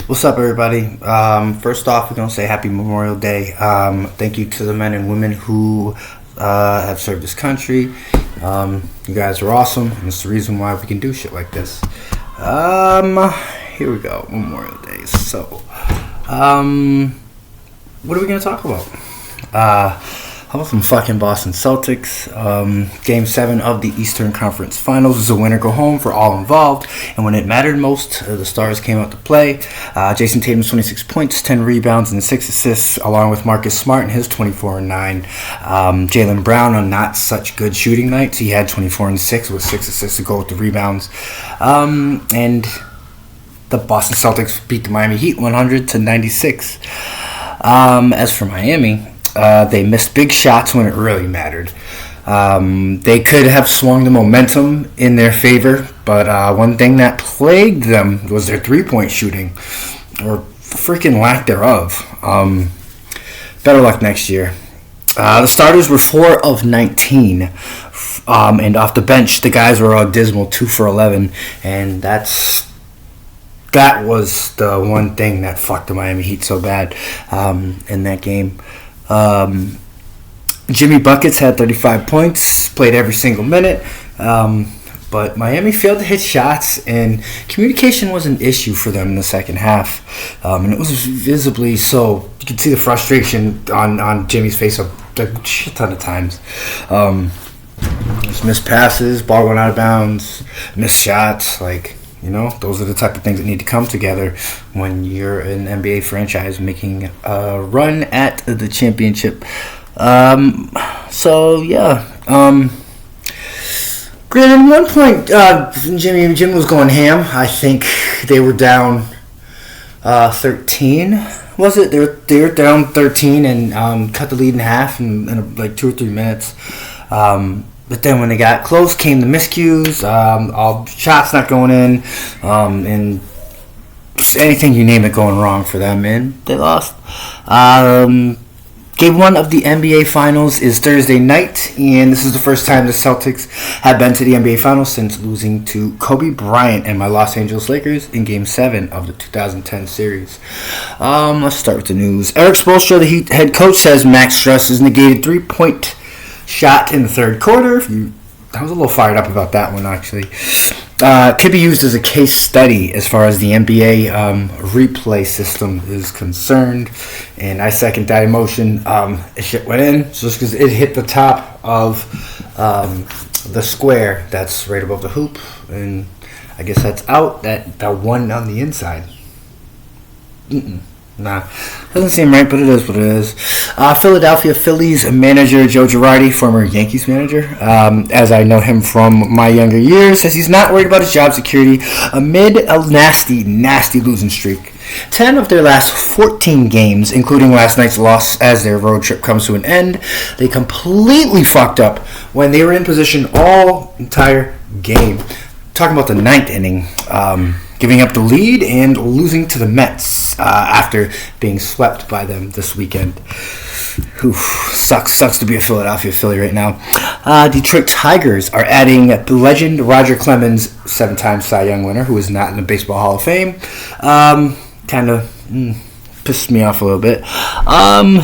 What's up, everybody? First off, we're going to say Happy Memorial Day. Thank you to the men and women who have served this country. You guys are awesome, and it's the reason why we can do shit like this. Here we go, Memorial Day. So, what are we going to talk about? How about some fucking Boston Celtics? Game 7 of the Eastern Conference Finals was a winner go home for all involved. And when it mattered most, the stars came out to play. Jason Tatum's 26 points, 10 rebounds, and 6 assists, along with Marcus Smart and his 24 and 9. Jaylen Brown on not such good shooting nights. He had 24 and 6 with 6 assists to go with the rebounds. And the Boston Celtics beat the Miami Heat 100-96. As for Miami, they missed big shots when it really mattered. They could have swung the momentum in their favor, but one thing that plagued them was their three-point shooting, or freaking lack thereof. Better luck next year. The starters were 4 of 19, and off the bench, the guys were all dismal, 2 for 11, and that was the one thing that fucked the Miami Heat so bad in that game. Jimmy Buckets had 35 points, played every single minute, but Miami failed to hit shots, and communication was an issue for them in the second half, and it was visibly so. You could see the frustration on Jimmy's face a shit ton of times. Just missed passes, ball going out of bounds, missed shots, those are the type of things that need to come together when you're an NBA franchise making a run at the championship. Granted, at one point, Jimmy was going ham. I think they were down 13. Was it? They were down 13 and cut the lead in half in like 2 or 3 minutes. But then when they got close, came the miscues, all shots not going in, and anything you name it going wrong for them, and they lost. Game 1 of the NBA Finals is Thursday night, and this is the first time the Celtics have been to the NBA Finals since losing to Kobe Bryant and my Los Angeles Lakers in Game 7 of the 2010 series. Let's start with the news. Eric Spoelstra, the Heat head coach, says max stress is negated 3-point shot in the third quarter. I was a little fired up about that one, actually. Could be used as a case study as far as the NBA replay system is concerned, and I second that emotion. Shit went in just because it hit the top of the square that's right above the hoop, and I guess that's out. That one on the inside. Nah, doesn't seem right, but it is what it is. Philadelphia Phillies manager Joe Girardi, former Yankees manager, as I know him from my younger years, says he's not worried about his job security amid a nasty losing streak. 10 of their last 14 games, including last night's loss as their road trip comes to an end, they completely fucked up when they were in position all entire game. Talking about the ninth inning, giving up the lead and losing to the Mets after being swept by them this weekend. Sucks to be a Philadelphia Philly right now. Detroit Tigers are adding legend Roger Clemens, 7-time Cy Young winner, who is not in the Baseball Hall of Fame. Kind of pissed me off a little bit.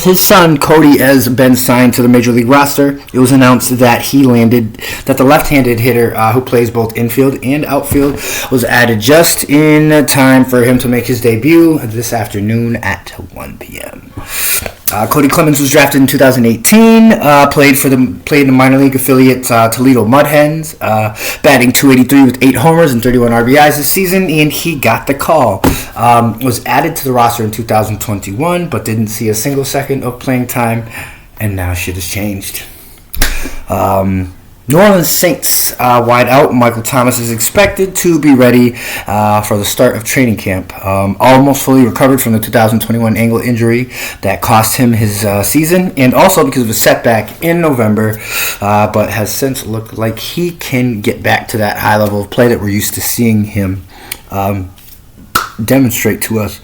His son Cody has been signed to the Major League roster. It was announced that the left-handed hitter who plays both infield and outfield was added just in time for him to make his debut this afternoon at 1 p.m. Cody Clemens was drafted in 2018, played in the minor league affiliate Toledo Mud Hens, batting .283 with 8 homers and 31 RBIs this season, and he got the call. Was added to the roster in 2021, but didn't see a single second of playing time, and now shit has changed. New Orleans Saints wide out. Michael Thomas is expected to be ready for the start of training camp. Almost fully recovered from the 2021 ankle injury that cost him his season, and also because of a setback in November, but has since looked like he can get back to that high level of play that we're used to seeing him demonstrate to us.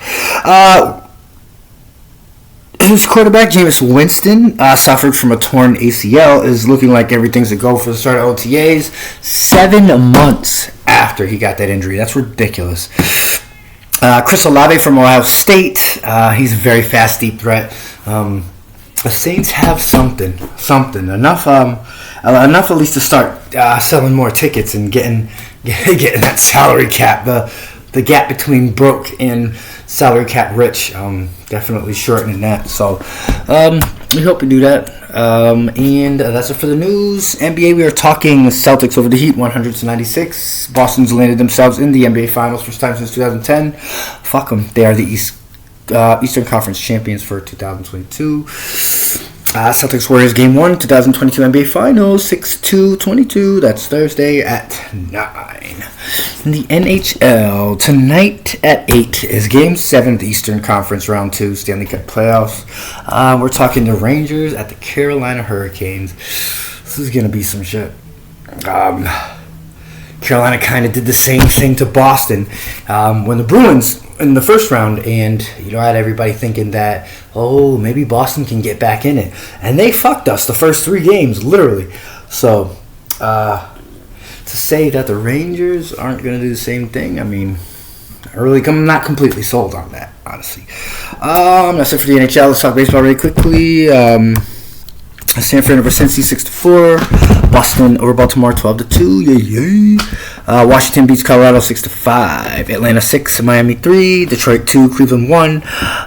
His quarterback, Jameis Winston, suffered from a torn ACL, is looking like everything's a go for the start of OTAs 7 months after he got that injury. That's ridiculous. Chris Olave from Ohio State. He's a very fast, deep threat. The Saints have something enough at least to start selling more tickets and getting that salary cap. The gap between broke and salary cap rich, definitely shortening that. So we hope we do that. And that's it for the news. NBA, we are talking Celtics over the Heat, 100-96. Boston's landed themselves in the NBA Finals first time since 2010. Fuck them. They are the Eastern Conference champions for 2022. Celtics Warriors Game 1, 2022 NBA Finals, 6-2-22. That's Thursday at 9. In the NHL, tonight at 8 is Game 7 of the Eastern Conference Round 2 Stanley Cup Playoffs. We're talking the Rangers at the Carolina Hurricanes. This is going to be some shit. Carolina kind of did the same thing to Boston when the Bruins in the first round, and I had everybody thinking that, maybe Boston can get back in it, and they fucked us the first 3 games, literally. So to say that the Rangers aren't going to do the same thing, I'm not completely sold on that, honestly. That's it for the NHL. Let's talk baseball really quickly. Sanford over Cincy 6-4. Boston over Baltimore 12-2. Washington beats Colorado 6-5. Atlanta 6, Miami 3. Detroit 2, Cleveland 1.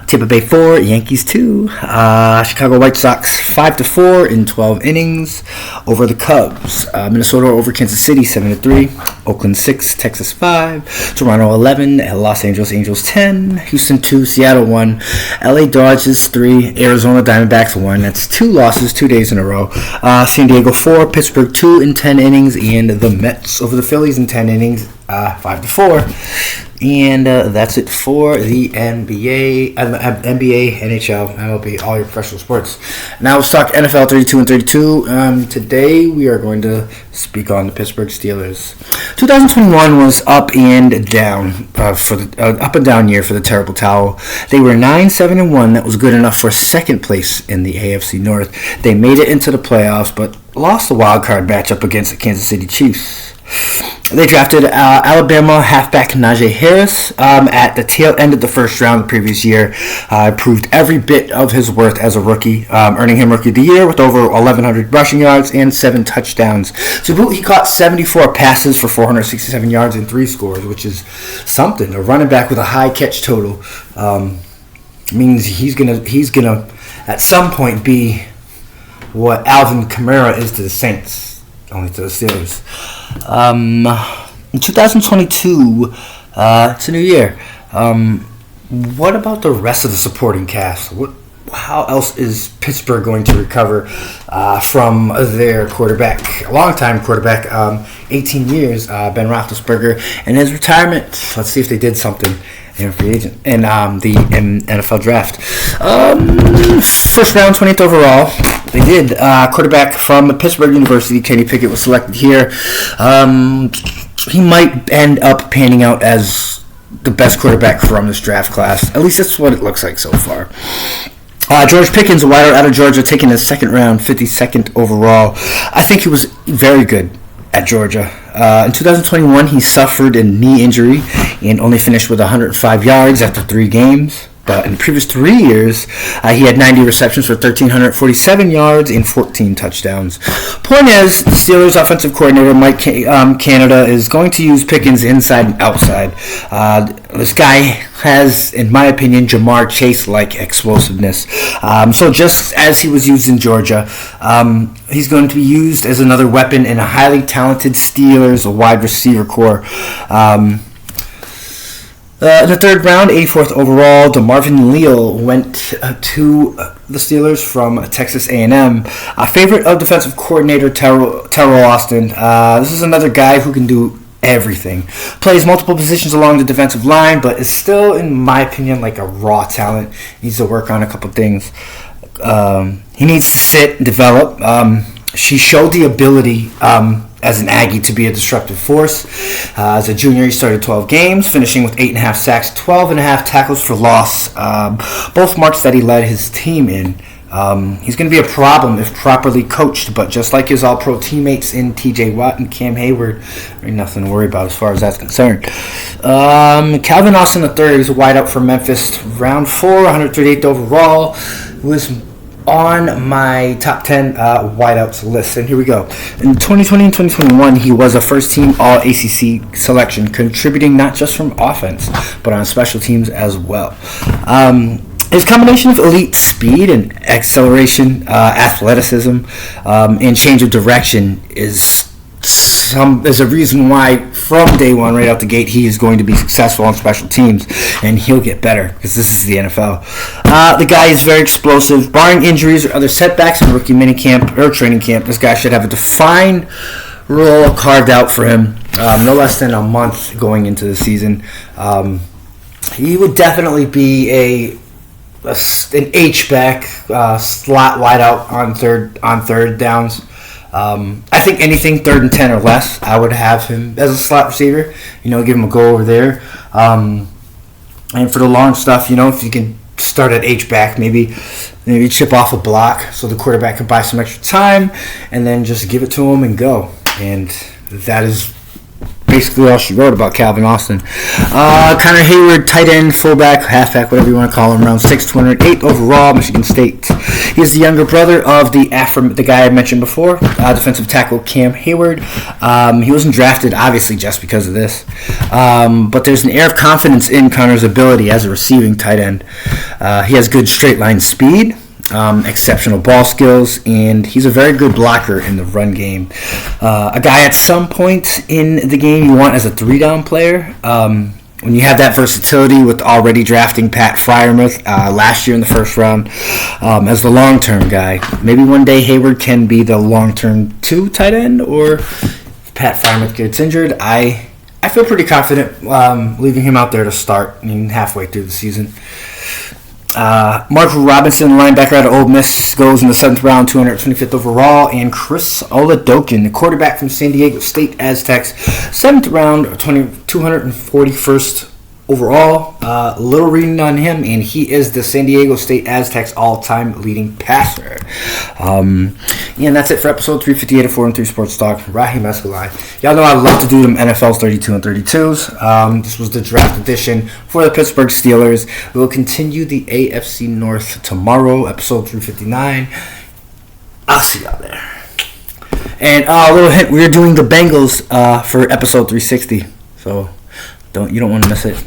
Tampa Bay 4, Yankees 2. Chicago White Sox 5-4 in 12 innings over the Cubs. Minnesota over Kansas City 7-3. Oakland 6, Texas 5. Toronto 11. Los Angeles Angels 10. Houston 2, Seattle 1. LA Dodgers 3. Arizona Diamondbacks 1. That's 2 losses 2 days in a row. San Diego 4, Pittsburgh 2 in 10 innings, and the Mets over the Phillies in 10 innings, 5-4. And that's it for the NBA, NHL, MLB, all your professional sports. Now let's talk NFL 32 and 32. Today we are going to speak on the Pittsburgh Steelers. 2021 was up and down up and down year for the Terrible Towel. They were 9-7-1. That was good enough for second place in the AFC North. They made it into the playoffs, but lost the wild card matchup against the Kansas City Chiefs. They drafted Alabama halfback Najee Harris at the tail end of the first round the previous year. Proved every bit of his worth as a rookie, earning him Rookie of the Year with over 1,100 rushing yards and 7 touchdowns. To boot, he caught 74 passes for 467 yards and 3 scores, which is something. A running back with a high catch total means he's gonna at some point be what Alvin Kamara is to the Saints, only to the Steelers. In 2022, it's a new year. What about the rest of the supporting cast? How else is Pittsburgh going to recover from their quarterback, a long-time quarterback, 18 years, Ben Roethlisberger, and his retirement? Let's see if they did something in free agent and the NFL draft. First round, 20th overall. They did. Quarterback from Pittsburgh University, Kenny Pickett, was selected here. He might end up panning out as the best quarterback from this draft class. At least that's what it looks like so far. George Pickens, a wideout out of Georgia, taken in the second round, 52nd overall. I think he was very good at Georgia. In 2021, he suffered a knee injury and only finished with 105 yards after 3 games. But in the previous 3 years, he had 90 receptions for 1,347 yards and 14 touchdowns. Point is, the Steelers' offensive coordinator, Mike Canada, is going to use Pickens inside and outside. This guy has, in my opinion, Jamar Chase-like explosiveness. So just as he was used in Georgia, he's going to be used as another weapon in a highly talented Steelers wide receiver core. In the third round, 84th overall, DeMarvin Leal went to the Steelers from Texas A&M. A favorite of defensive coordinator Terrell Austin. This is another guy who can do everything. Plays multiple positions along the defensive line, but is still, in my opinion, like a raw talent. Needs to work on a couple things. He needs to sit and develop. She showed the ability as an Aggie to be a disruptive force. As a junior, he started 12 games, finishing with 8.5 sacks, 12.5 tackles for loss. Both marks that he led his team in He's going to be a problem if properly coached, but just like his all-pro teammates in T.J. Watt and Cam Hayward, ain't nothing to worry about as far as that's concerned. Calvin Austin III is a wideout for Memphis, round 4, 138th overall, was on my top 10 wideouts list. And here we go. In 2020 and 2021, he was a first-team All-ACC selection, contributing not just from offense, but on special teams as well. His combination of elite speed and acceleration, athleticism, and change of direction is a reason why from day one, right out the gate, he is going to be successful on special teams, and he'll get better because this is the NFL. The guy is very explosive. Barring injuries or other setbacks in rookie minicamp or training camp, this guy should have a defined role carved out for him, no less than a month going into the season. He would definitely be an H-back slot wideout on third downs. I think anything 3rd and 10 or less, I would have him as a slot receiver. Give him a go over there. And for the long stuff, if you can start at H-back, maybe chip off a block so the quarterback can buy some extra time, and then just give it to him and go. And that is basically all she wrote about Calvin Austin. Connor Hayward, tight end, fullback, halfback, whatever you want to call him, round 6, 208 overall, Michigan State. He is the younger brother of the guy I mentioned before, defensive tackle Cam Hayward. He wasn't drafted, obviously, just because of this. But there's an air of confidence in Connor's ability as a receiving tight end. He has good straight line speed. Exceptional ball skills, and he's a very good blocker in the run game. A guy at some point in the game you want as a 3-down player. When you have that versatility with already drafting Pat Freiermuth last year in the first round as the long-term guy. Maybe one day Hayward can be the long-term 2 tight end, or if Pat Freiermuth gets injured, I feel pretty confident leaving him out there to start halfway through the season. Mark Robinson, linebacker out of Ole Miss, goes in the 7th round, 225th overall. And Chris Oladokin, the quarterback from San Diego State Aztecs, 7th round, 241st overall. Little reading on him, and he is the San Diego State Aztecs all-time leading passer. And that's it for episode 358 of 4 and 3 Sports Talk. Raheem Escalay. Y'all know I love to do them NFL's 32 and 32s. This was the draft edition for the Pittsburgh Steelers. We will continue the AFC North tomorrow, episode 359. I'll see y'all there. And a little hint, we're doing the Bengals for episode 360. So you don't want to miss it.